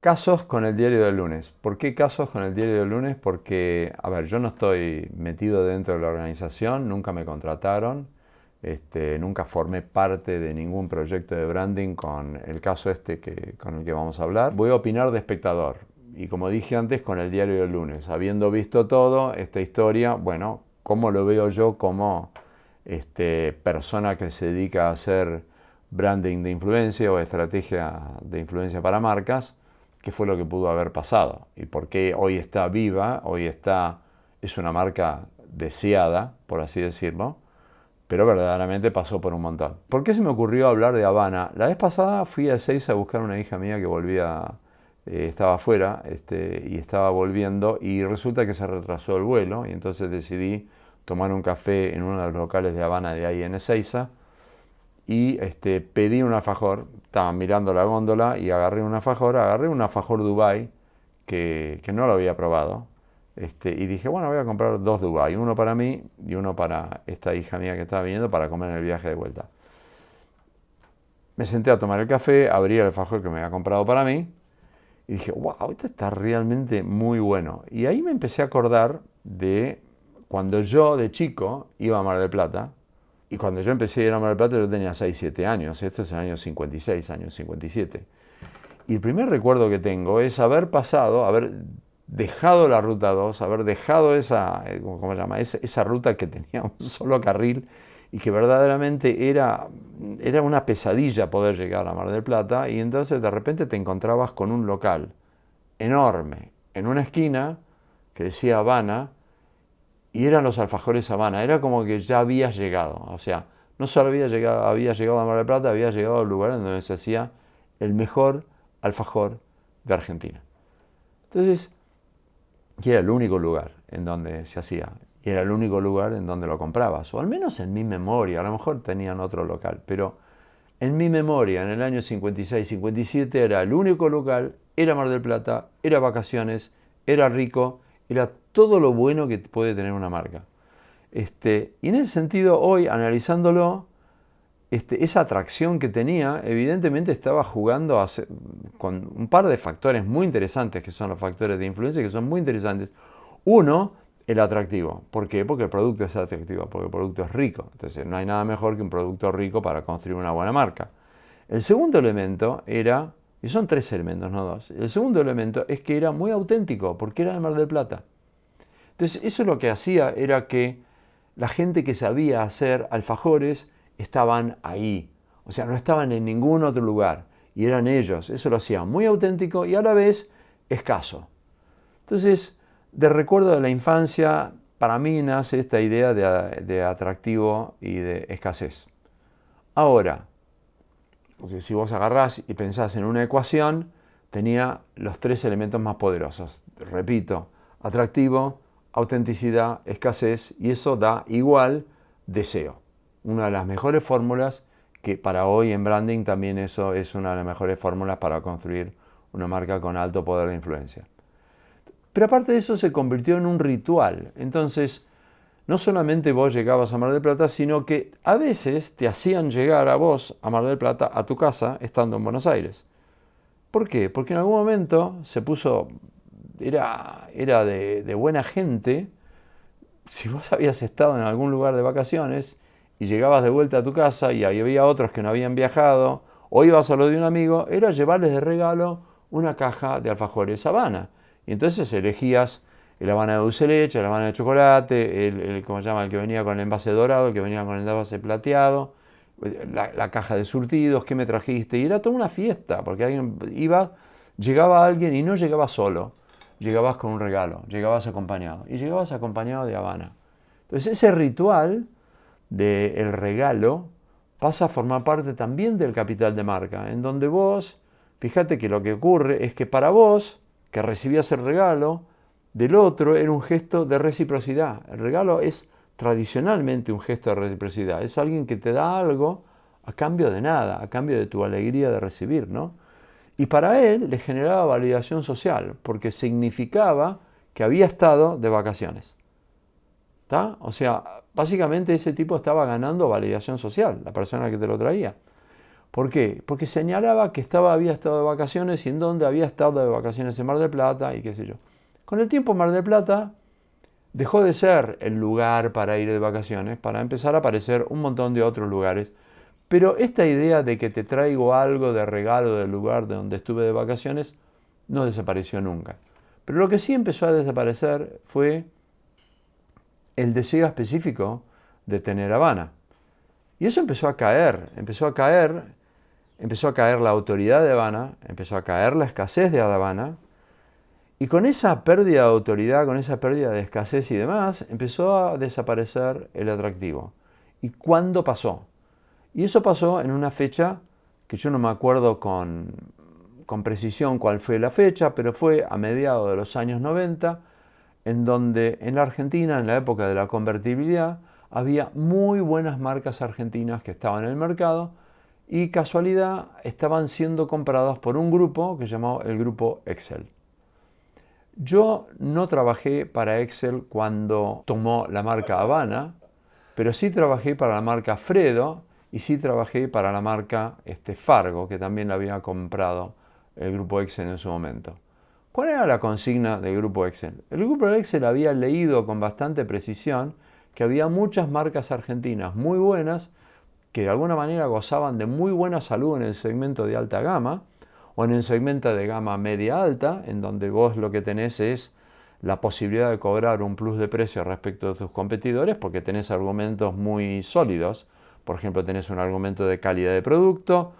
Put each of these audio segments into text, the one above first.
Casos con el diario del lunes. ¿Por qué casos con el diario del lunes? Porque, a ver, yo no estoy metido dentro de la organización, nunca me contrataron, nunca formé parte de ningún proyecto de branding con el caso con el que vamos a hablar. Voy a opinar de espectador y como dije antes, con el diario del lunes. Habiendo visto todo, esta historia, bueno, ¿cómo lo veo yo como persona que se dedica a hacer branding de influencia o estrategia de influencia para marcas? ¿Qué fue lo que pudo haber pasado? ¿Y por qué hoy está viva? Es una marca deseada, por así decirlo, pero verdaderamente pasó por un montón. ¿Por qué se me ocurrió hablar de Habana? La vez pasada fui a Ezeiza a buscar a una hija mía que volvía, estaba afuera y estaba volviendo y resulta que se retrasó el vuelo y entonces decidí tomar un café en uno de los locales de Habana de ahí en Ezeiza y pedí un alfajor, estaba mirando la góndola y agarré un alfajor Dubai que no lo había probado. Y dije, bueno, voy a comprar dos Dubai, uno para mí y uno para esta hija mía que estaba viniendo para comer en el viaje de vuelta. Me senté a tomar el café, abrí el alfajor que me había comprado para mí y dije, wow, esto está realmente muy bueno. Y ahí me empecé a acordar de cuando yo de chico iba a Mar del Plata. Y cuando yo empecé a ir a Mar del Plata yo tenía 6 7 años, esto es en el año 56, año 57. Y el primer recuerdo que tengo es haber pasado, haber dejado la ruta 2, haber dejado ¿cómo se llama? Esa ruta que tenía un solo carril y que verdaderamente era una pesadilla poder llegar a Mar del Plata y entonces de repente te encontrabas con un local enorme en una esquina que decía Habana y eran los alfajores Habana, era como que ya habías llegado, o sea, no solo había llegado a Mar del Plata, había llegado al lugar en donde se hacía el mejor alfajor de Argentina. Entonces, y era el único lugar en donde se hacía, y era el único lugar en donde lo comprabas, o al menos en mi memoria, a lo mejor tenían otro local, pero en mi memoria, en el año 56, 57, era el único local, era Mar del Plata, era vacaciones, era rico, era todo lo bueno que puede tener una marca. Y en ese sentido, hoy, analizándolo, esa atracción que tenía, evidentemente estaba jugando con un par de factores muy interesantes, que son los factores de influencia, que son muy interesantes. Uno, el atractivo. ¿Por qué? Porque el producto es atractivo, porque el producto es rico. Entonces, no hay nada mejor que un producto rico para construir una buena marca. El segundo elemento era, y son tres elementos, no dos, el segundo elemento es que era muy auténtico, porque era de Mar del Plata. Entonces, eso lo que hacía era que la gente que sabía hacer alfajores estaban ahí. O sea, no estaban en ningún otro lugar. Y eran ellos. Eso lo hacía muy auténtico y a la vez escaso. Entonces, de recuerdo de la infancia, para mí nace esta idea de atractivo y de escasez. Ahora, si vos agarrás y pensás en una ecuación, tenía los tres elementos más poderosos. Repito, atractivo, autenticidad, escasez, y eso da igual deseo. Una de las mejores fórmulas que para hoy en branding también eso es una de las mejores fórmulas para construir una marca con alto poder de influencia. Pero aparte de eso se convirtió en un ritual. Entonces, no solamente vos llegabas a Mar del Plata, sino que a veces te hacían llegar a vos a Mar del Plata, a tu casa, estando en Buenos Aires. ¿Por qué? Porque en algún momento se puso, era de buena gente. Si vos habías estado en algún lugar de vacaciones y llegabas de vuelta a tu casa y había otros que no habían viajado, o ibas a lo de un amigo, era llevarles de regalo una caja de alfajores Habana. Y entonces elegías el Habana de dulce de leche, el Habana de chocolate, ¿cómo se llama? El que venía con el envase dorado, el que venía con el envase plateado, la caja de surtidos, ¿qué me trajiste? Y era toda una fiesta, porque llegaba alguien y no llegaba solo, llegabas con un regalo, llegabas acompañado, y llegabas acompañado de Habana. Entonces ese ritual del regalo pasa a formar parte también del capital de marca, en donde vos, fíjate que lo que ocurre es que para vos, que recibías el regalo, del otro era un gesto de reciprocidad. El regalo es tradicionalmente un gesto de reciprocidad. Es alguien que te da algo a cambio de nada, a cambio de tu alegría de recibir, ¿no? Y para él le generaba validación social, porque significaba que había estado de vacaciones. ¿Está? O sea, básicamente ese tipo estaba ganando validación social, la persona que te lo traía. ¿Por qué? Porque señalaba que había estado de vacaciones y en dónde había estado de vacaciones en Mar del Plata y qué sé yo. Con el tiempo Mar del Plata dejó de ser el lugar para ir de vacaciones para empezar a aparecer un montón de otros lugares. Pero esta idea de que te traigo algo de regalo del lugar de donde estuve de vacaciones no desapareció nunca. Pero lo que sí empezó a desaparecer fue el deseo específico de tener Habana. Y eso empezó a caer la autoridad de Habana, empezó a caer la escasez de Habana, y con esa pérdida de autoridad, con esa pérdida de escasez y demás, empezó a desaparecer el atractivo. ¿Y cuándo pasó? Y eso pasó en una fecha que yo no me acuerdo con precisión cuál fue la fecha, pero fue a mediados de los años 90, en donde en la Argentina, en la época de la convertibilidad, había muy buenas marcas argentinas que estaban en el mercado y casualidad estaban siendo compradas por un grupo que se llamó el Grupo Excel. Yo no trabajé para Excel cuando tomó la marca Habana, pero sí trabajé para la marca Fredo y sí trabajé para la marca Fargo, que también la había comprado el Grupo Excel en su momento. ¿Cuál era la consigna del Grupo Excel? El Grupo Excel había leído con bastante precisión que había muchas marcas argentinas muy buenas que de alguna manera gozaban de muy buena salud en el segmento de alta gama o en el segmento de gama media alta, en donde vos lo que tenés es la posibilidad de cobrar un plus de precio respecto de tus competidores porque tenés argumentos muy sólidos. Por ejemplo, tenés un argumento de calidad de producto,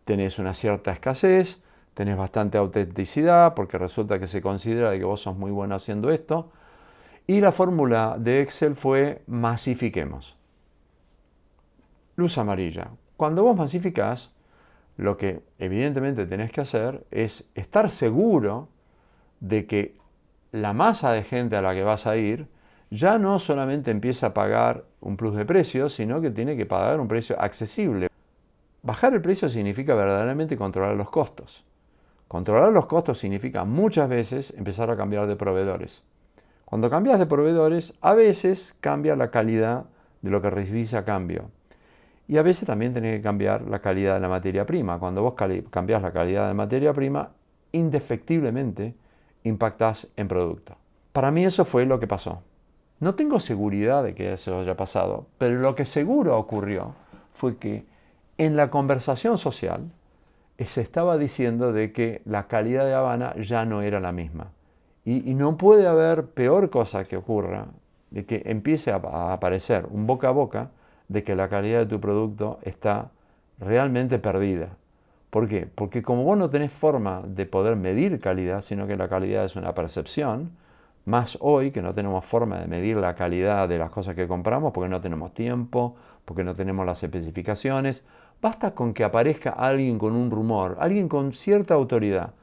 tenés una cierta escasez, tenés bastante autenticidad porque resulta que se considera que vos sos muy bueno haciendo esto. Y la fórmula de Excel fue masifiquemos. Luz amarilla. Cuando vos masificás, lo que evidentemente tenés que hacer es estar seguro de que la masa de gente a la que vas a ir ya no solamente empieza a pagar un plus de precio, sino que tiene que pagar un precio accesible. Bajar el precio significa verdaderamente controlar los costos. Controlar los costos significa muchas veces empezar a cambiar de proveedores. Cuando cambias de proveedores, a veces cambia la calidad de lo que recibís a cambio. Y a veces también tenés que cambiar la calidad de la materia prima. Cuando vos cambiás la calidad de la materia prima, indefectiblemente impactás en producto. Para mí eso fue lo que pasó. No tengo seguridad de que eso haya pasado, pero lo que seguro ocurrió fue que en la conversación social se estaba diciendo de que la calidad de Habana ya no era la misma. Y no puede haber peor cosa que ocurra de que empiece a aparecer un boca a boca de que la calidad de tu producto está realmente perdida. ¿Por qué? Porque como vos no tenés forma de poder medir calidad, sino que la calidad es una percepción, más hoy que no tenemos forma de medir la calidad de las cosas que compramos porque no tenemos tiempo, porque no tenemos las especificaciones, basta con que aparezca alguien con un rumor, alguien con cierta autoridad,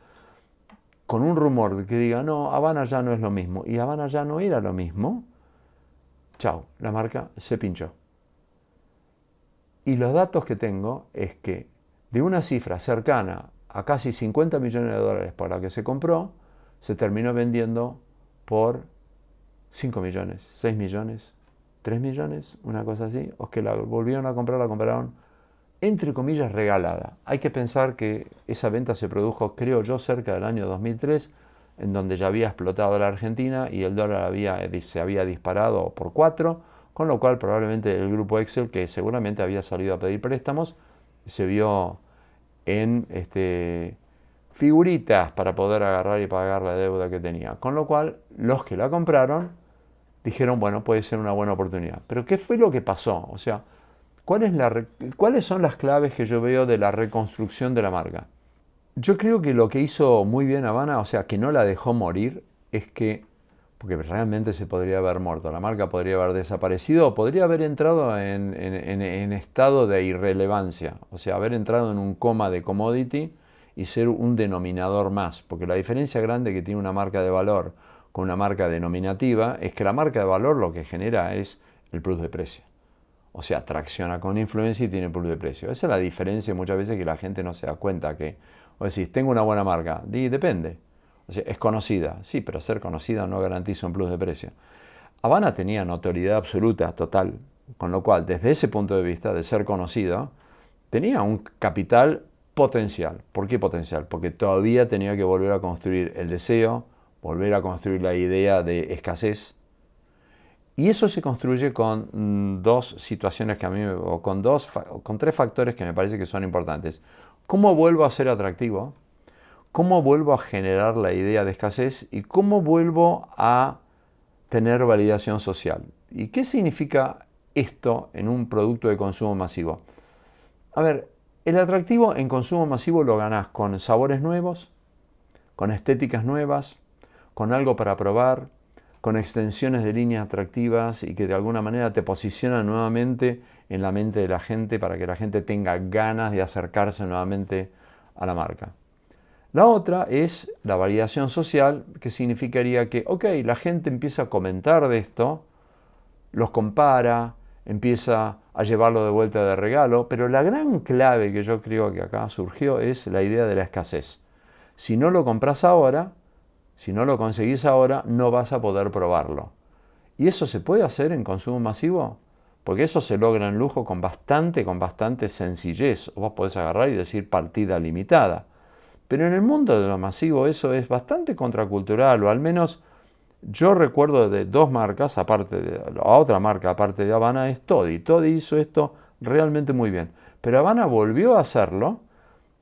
con un rumor que diga, no, Habana ya no es lo mismo, y Habana ya no era lo mismo, chao, la marca se pinchó. Y los datos que tengo es que de una cifra cercana a casi 50 millones de dólares por la que se compró, se terminó vendiendo por 5 millones, 6 millones, 3 millones, una cosa así, o que la volvieron a comprar, la compraron entre comillas regalada. Hay que pensar que esa venta se produjo, creo yo, cerca del año 2003, en donde ya había explotado la Argentina y el dólar se había disparado por 4, con lo cual probablemente el grupo Excel, que seguramente había salido a pedir préstamos, se vio en figuritas para poder agarrar y pagar la deuda que tenía. Con lo cual, los que la compraron dijeron, bueno, puede ser una buena oportunidad. Pero ¿qué fue lo que pasó? O sea, ¿cuáles son las claves que yo veo de la reconstrucción de la marca? Yo creo que lo que hizo muy bien Habana, o sea, que no la dejó morir, es que, porque realmente se podría haber muerto, la marca podría haber desaparecido o podría haber entrado en estado de irrelevancia, o sea, haber entrado en un coma de commodity y ser un denominador más, porque la diferencia grande que tiene una marca de valor con una marca denominativa es que la marca de valor lo que genera es el plus de precio. O sea, tracciona con influencia y tiene plus de precio. Esa es la diferencia muchas veces que la gente no se da cuenta que, o decís, tengo una buena marca, depende. O sea, es conocida, sí, pero ser conocida no garantiza un plus de precio. Habana tenía notoriedad absoluta, total, con lo cual, desde ese punto de vista de ser conocido, tenía un capital potencial. ¿Por qué potencial? Porque todavía tenía que volver a construir el deseo, volver a construir la idea de escasez. Y eso se construye con dos situaciones que a mí, o con tres factores que me parece que son importantes. ¿Cómo vuelvo a ser atractivo? ¿Cómo vuelvo a generar la idea de escasez? ¿Y cómo vuelvo a tener validación social? ¿Y qué significa esto en un producto de consumo masivo? A ver, el atractivo en consumo masivo lo ganás con sabores nuevos, con estéticas nuevas, con algo para probar, con extensiones de líneas atractivas y que de alguna manera te posicionan nuevamente en la mente de la gente para que la gente tenga ganas de acercarse nuevamente a la marca. La otra es la validación social, que significaría que, ok, la gente empieza a comentar de esto, los compara, empieza a llevarlo de vuelta de regalo, pero la gran clave que yo creo que acá surgió es la idea de la escasez. Si no lo compras ahora, si no lo conseguís ahora, no vas a poder probarlo. ¿Y eso se puede hacer en consumo masivo? Porque eso se logra en lujo con bastante sencillez. Vos podés agarrar y decir partida limitada. Pero en el mundo de lo masivo eso es bastante contracultural, o al menos yo recuerdo de dos marcas, otra marca aparte de Habana es Toddy. Toddy hizo esto realmente muy bien. Pero Habana volvió a hacerlo,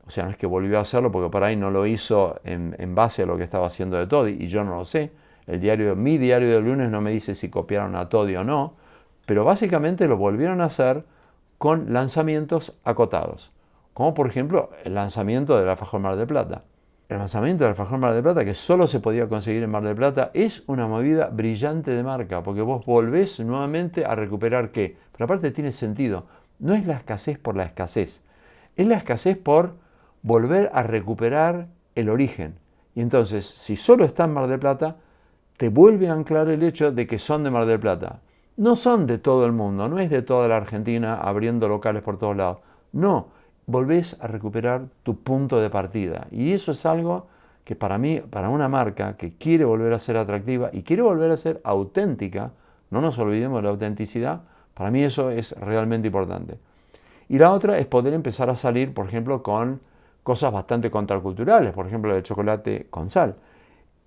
o sea, no es que volvió a hacerlo porque por ahí no lo hizo en base a lo que estaba haciendo de Toddy, y yo no lo sé. Mi diario del lunes no me dice si copiaron a Toddy o no, pero básicamente lo volvieron a hacer con lanzamientos acotados. Como por ejemplo el lanzamiento del alfajor Mar del Plata. El lanzamiento del alfajor Mar del Plata, que solo se podía conseguir en Mar del Plata, es una movida brillante de marca, porque vos volvés nuevamente a recuperar ¿qué? Pero aparte tiene sentido. No es la escasez por la escasez, es la escasez por volver a recuperar el origen. Y entonces, si solo está en Mar del Plata, te vuelve a anclar el hecho de que son de Mar del Plata. No son de todo el mundo, no es de toda la Argentina abriendo locales por todos lados. No, volvés a recuperar tu punto de partida. Y eso es algo que para mí, para una marca que quiere volver a ser atractiva y quiere volver a ser auténtica, no nos olvidemos de la autenticidad, para mí eso es realmente importante. Y la otra es poder empezar a salir, por ejemplo, con cosas bastante contraculturales, por ejemplo, el chocolate con sal.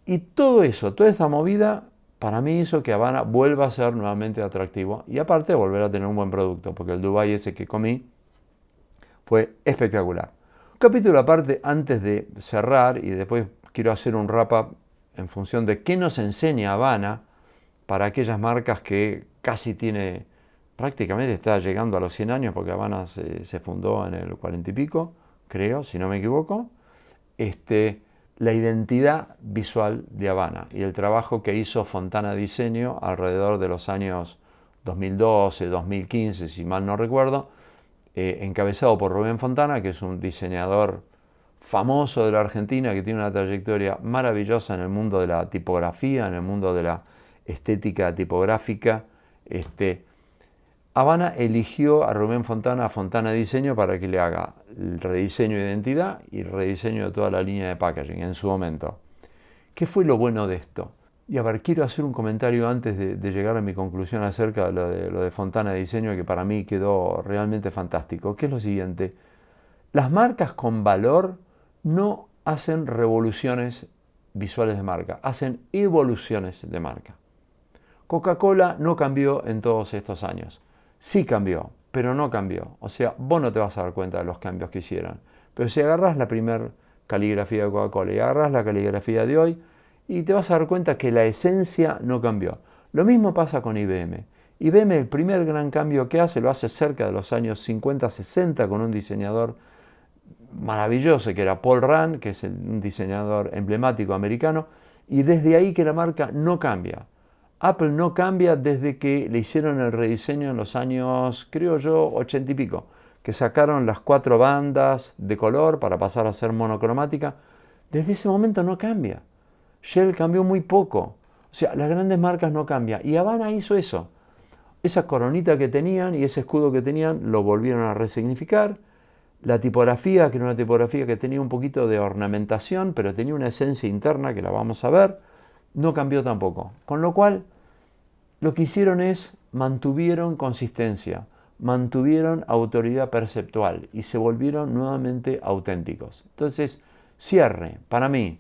Y todo eso, toda esa movida, para mí hizo que Habana vuelva a ser nuevamente atractivo y aparte volver a tener un buen producto, porque el Dubai ese que comí fue espectacular. Un capítulo aparte antes de cerrar, y después quiero hacer un wrap-up en función de qué nos enseña Habana para aquellas marcas que prácticamente está llegando a los 100 años, porque Habana se fundó en el 40 y pico, creo, si no me equivoco. La identidad visual de Habana y el trabajo que hizo Fontana Diseño alrededor de los años 2012, 2015, si mal no recuerdo, encabezado por Rubén Fontana, que es un diseñador famoso de la Argentina, que tiene una trayectoria maravillosa en el mundo de la tipografía, en el mundo de la estética tipográfica. Habana eligió a Rubén Fontana, a Fontana Diseño, para que le haga el rediseño de identidad y el rediseño de toda la línea de packaging en su momento. ¿Qué fue lo bueno de esto? Y a ver, quiero hacer un comentario antes de llegar a mi conclusión acerca de lo de Fontana Diseño, que para mí quedó realmente fantástico, que es lo siguiente. Las marcas con valor no hacen revoluciones visuales de marca, hacen evoluciones de marca. Coca-Cola no cambió en todos estos años. Sí cambió, pero no cambió. O sea, vos no te vas a dar cuenta de los cambios que hicieron. Pero si agarrás la primer caligrafía de Coca-Cola y agarrás la caligrafía de hoy, y te vas a dar cuenta que la esencia no cambió. Lo mismo pasa con IBM. IBM, el primer gran cambio que hace, lo hace cerca de los años 50-60 con un diseñador maravilloso que era Paul Rand, que es un diseñador emblemático americano, y desde ahí que la marca no cambia. Apple no cambia desde que le hicieron el rediseño en los años, creo yo, 80 y pico, que sacaron las 4 bandas de color para pasar a ser monocromática. Desde ese momento no cambia. Shell cambió muy poco. O sea, las grandes marcas no cambian. Y Habana hizo eso. Esa coronita que tenían y ese escudo que tenían lo volvieron a resignificar. La tipografía, que era una tipografía que tenía un poquito de ornamentación, pero tenía una esencia interna que la vamos a ver, no cambió tampoco. Con lo cual, lo que hicieron es, mantuvieron consistencia, mantuvieron autoridad perceptual y se volvieron nuevamente auténticos. Entonces, cierre, para mí,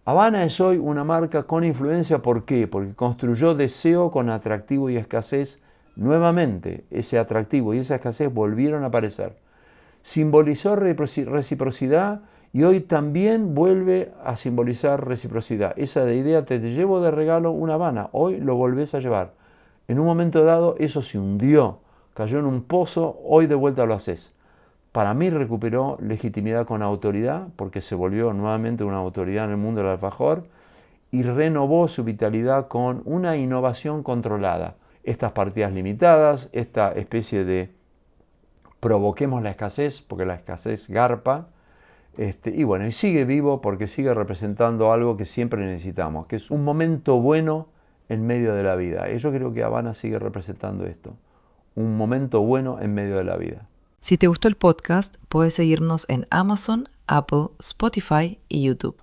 Habana es hoy una marca con influencia. ¿Por qué? Porque construyó deseo con atractivo y escasez nuevamente. Ese atractivo y esa escasez volvieron a aparecer. Simbolizó reciprocidad y hoy también vuelve a simbolizar reciprocidad. Esa de idea, te llevo de regalo una Habana, hoy lo volvés a llevar. En un momento dado eso se hundió, cayó en un pozo, hoy de vuelta lo haces. Para mí recuperó legitimidad con autoridad, porque se volvió nuevamente una autoridad en el mundo del alfajor, y renovó su vitalidad con una innovación controlada. Estas partidas limitadas, esta especie de provoquemos la escasez, porque la escasez garpa, y bueno, y sigue vivo porque sigue representando algo que siempre necesitamos, que es un momento bueno en medio de la vida. Y yo creo que Habana sigue representando esto, un momento bueno en medio de la vida. Si te gustó el podcast, puedes seguirnos en Amazon, Apple, Spotify y YouTube.